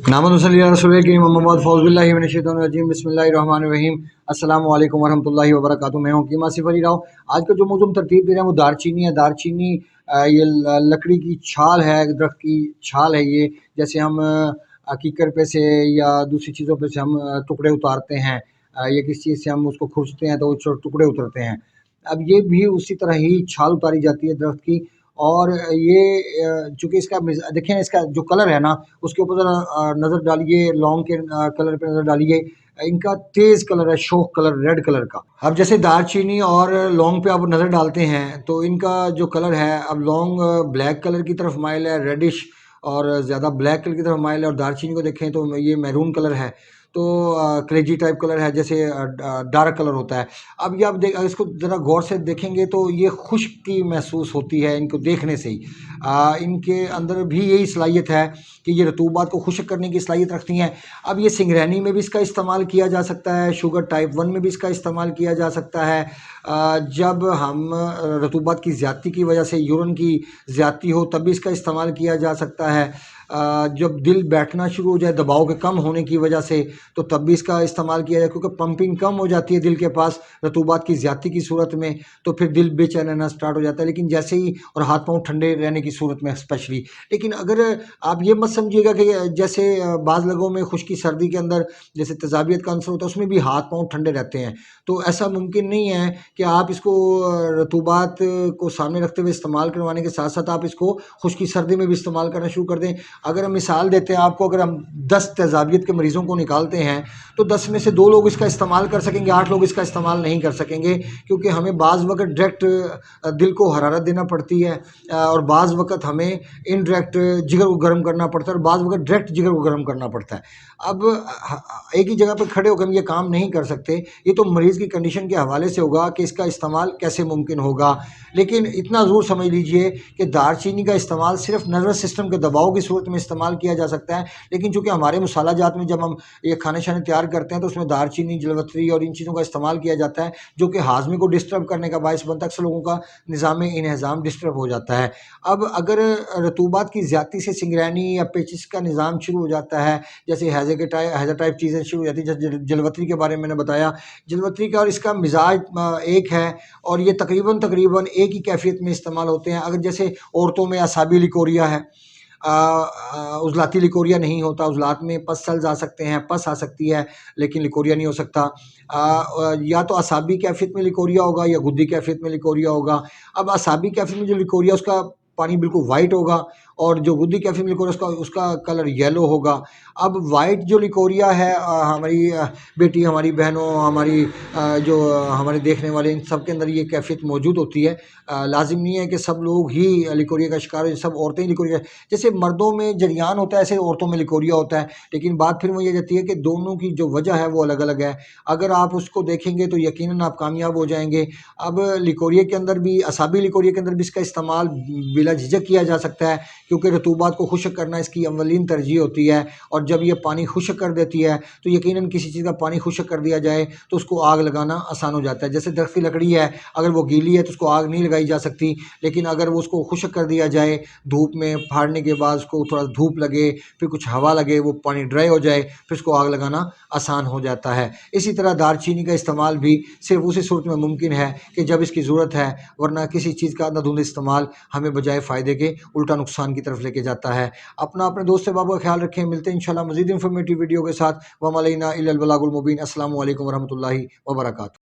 नामद वसल्ली अला रसूलिल करीम अम्मा बाद फ़ौज़ु बिल्लाहि मिनश शैतानिर रजीम बिस्मिल्लाहिर रहमानिर रहीम अस्सलामु अलैकुम वरहमतुल्लाहि वबरकातुहू। मैं हूं कीम आसिफ अली राव। आज का जो मौजूद तरतीब दे रहे हैं वो दारचीनी है। दारचीनी ये लकड़ी की छाल है, दरख्त की छाल है। ये जैसे हम कीकर पे से या दूसरी चीज़ों पे से हम टुकड़े उतारते हैं या किसी चीज़ से हम उसको खुरचते हैं तो वो टुकड़े उतरते हैं। अब ये भी उसी तरह ही छाल उतारी जाती है दरख्त की। और ये चूँकि इसका देखें, इसका जो कलर है ना, उसके ऊपर ज़रा नज़र डालिए, लौंग के कलर पे नज़र डालिए। इनका तेज़ कलर है, शोख कलर, रेड कलर का। अब जैसे दालचीनी और लौंग पे आप नज़र डालते हैं तो इनका जो कलर है, अब लौंग ब्लैक कलर की तरफ माइल है, रेडिश और ज़्यादा ब्लैक कलर की तरफ माइल है। और दालचीनी को देखें तो ये मैरून कलर है, तो कलेजी टाइप कलर है, जैसे डार्क कलर होता है। अब ये आप इसको ज़रा गौर से देखेंगे तो ये खुश्की महसूस होती है इनको देखने से ही। इनके अंदर भी यही सलाहियत है कि ये रतूबात को खुश्क करने की सलाहियत रखती हैं। अब ये सिंगरैनी में भी इसका इस्तेमाल किया जा सकता है, शुगर टाइप 1 में भी इसका इस्तेमाल किया जा सकता है। जब हम रतूबात की ज़्यादती की वजह से यूरिन की ज़्यादती हो तब भी इसका इस्तेमाल किया जा सकता है। जब दिल बैठना शुरू हो जाए दबाव के कम होने की वजह से तो तब भी इसका इस्तेमाल किया जाए, क्योंकि पंपिंग कम हो जाती है दिल के पास रतूबात की ज़्यादती की सूरत में, तो फिर दिल बेचैन रहना स्टार्ट हो जाता है। लेकिन जैसे ही, और हाथ पांव ठंडे रहने की सूरत में स्पेशली। लेकिन अगर आप ये मत समझिएगा कि जैसे बाज़ लोगों में खुश्की सर्दी के अंदर जैसे तेज़ाबियत का अंसर होता है उसमें भी हाथ पांव ठंडे रहते हैं, तो ऐसा मुमकिन नहीं है कि आप इसको रतूबात को सामने रखते हुए इस्तेमाल करवाने के साथ साथ आप इसको खुश्की सर्दी में भी इस्तेमाल करना शुरू कर दें। अगर हम मिसाल देते हैं आपको, अगर हम 10 तेज़ाबियत के मरीज़ों को निकालते हैं तो 10 में से 2 लोग इसका इस्तेमाल कर सकेंगे, 8 लोग इसका इस्तेमाल नहीं कर सकेंगे, क्योंकि हमें बाज़ वक़्त डायरेक्ट दिल को हरारत देना पड़ती है और बाज़ वक़्त हमें इनडायरेक्ट जिगर को गर्म करना पड़ता है और बाज़ वक़्त डायरेक्ट जिगर को गर्म करना पड़ता है। अब एक ही जगह पर खड़े होकर हम ये काम नहीं कर सकते। ये तो मरीज़ की कंडीशन के हवाले से होगा कि इसका इस्तेमाल कैसे मुमकिन होगा। लेकिन इतना ज़रूर समझ लीजिए कि दालचीनी का इस्तेमाल सिर्फ नर्वस सिस्टम के दबाव की सूरत में इस्तेमाल किया जा सकता है। लेकिन चूँकि हमारे मसाला जात में जब हम ये खाने शाने तैयार करते हैं तो उसमें दालचीनी, जलवतरी और इन चीज़ों का इस्तेमाल किया जाता है, जो कि हाज़मे को डिस्टर्ब करने का बायस बनता है। अक्सर लोगों का निज़ाम डिस्टर्ब हो जाता है। अब अगर रतूबात की ज़्यादती से सिंगरैनी या पेचिस का निज़ाम शुरू हो जाता है, जैसे हैज़ा टाइप चीज़ें शुरू हो जाती है, जैसे जलवतरी के बारे में मैंने बताया, जलवतरी का और इसका मिजाज एक है और ये तकरीबन एक ही कैफियत में इस्तेमाल होते हैं। अगर जैसे औरतों में असाबी लिकोरिया है, उज़लाती लिकोरिया नहीं होता, उज़लात में पस सेल्स आ सकते हैं, पस आ सकती है, लेकिन लिकोरिया नहीं हो सकता। या तो असाबी कैफियत में लिकोरिया होगा या गुद्दी कैफियत में लिकोरिया होगा। अब असाबी कैफियत में जो लिकोरिया उसका पानी बिल्कुल वाइट होगा और जो गुद्दी कैफियत में लिकोरिया उसका कलर येलो होगा। अब वाइट जो लिकोरिया है, हमारी बेटी, हमारी बहनों, हमारी जो हमारे देखने वाले, इन सब के अंदर ये कैफियत मौजूद होती है। लाजिम नहीं है कि सब लोग ही लिकोरिया का शिकार हो, सब औरतें ही लिकोरिया, जैसे मर्दों में जरियान होता है ऐसे औरतों में लिकोरिया होता है। लेकिन बात फिर वो ये जाती है कि दोनों की जो वजह है वो अलग अलग है। अगर आप उसको देखेंगे तो यकीनन आप कामयाब हो जाएंगे। अब लिकोरिया के अंदर भी, असाबी लिकोरिया के अंदर भी इसका इस्तेमाल बिला झिझक किया जा सकता है, क्योंकि रतूबात को खुश्क करना इसकी अव्वलीन तरजीह होती है। और जब ये पानी खुश्क कर देती है तो यकीनन किसी चीज़ का पानी खुश्क कर दिया जाए तो उसको आग लगाना आसान हो जाता है। जैसे दरख्त की लकड़ी है, अगर वो गीली है तो उसको आग नहीं लगाई जा सकती, लेकिन अगर वो उसको खुश्क कर दिया जाए, धूप में फाड़ने के बाद उसको थोड़ा धूप लगे, फिर कुछ हवा लगे, वो पानी ड्राई हो जाए, फिर उसको आग लगाना आसान हो जाता है। इसी तरह दालचीनी का इस्तेमाल भी सिर्फ उसी सूरत में मुमकिन है कि जब इसकी ज़रूरत है, वरना किसी चीज़ का अंधाधुंध इस्तेमाल हमें बजाय फ़ायदे के उल्टा नुकसान की तरफ लेके जाता है। अपने दोस्त अहबाब का ख्याल रखें। मिलते हैं इंशाल्लाह मज़ीद इंफॉर्मेटिव वीडियो के साथ। वमा अलैना इल्लल बलागुल मुबीन। अस्सलामु अलैकुम वरहमतुल्लाहि वबरकातुहू।